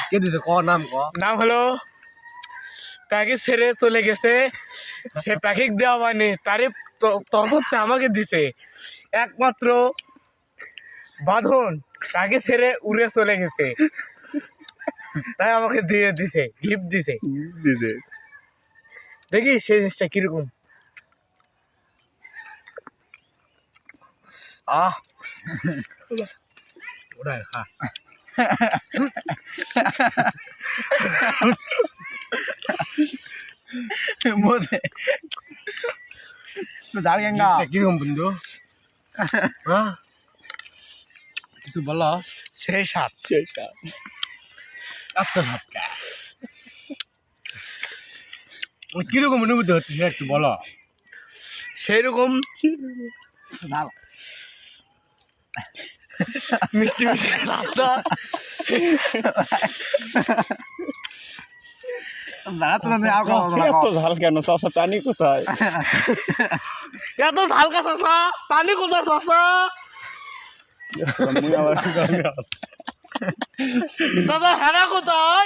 কে দিছে ক নাম ক নাম হলো তাকে ছেড়ে চলে গেছে সে তাকে দেওয়া মানে তারে তখন আমাকে দিছে একমাত্র বাঁধন তাকে ছেড়ে উড়ে চলে গেছে তাই আমাকে দিয়ে দিছে গিফট দিছে দেখি সেই জিনিসটা কিরকম ওরাই খা কিরকম বন্ধু কিছু বলো সেই সাত এত সাত কিরকম অনুভূতি হচ্ছে সেটা একটু বলো সেই রকম মিষ্টি মিষ্টি রাস্তা এত ঝাল কেন চাষা পানি কোথায় এত হালকা চাষা পানি কোথায় চাষা দাদা হেরা কোথায়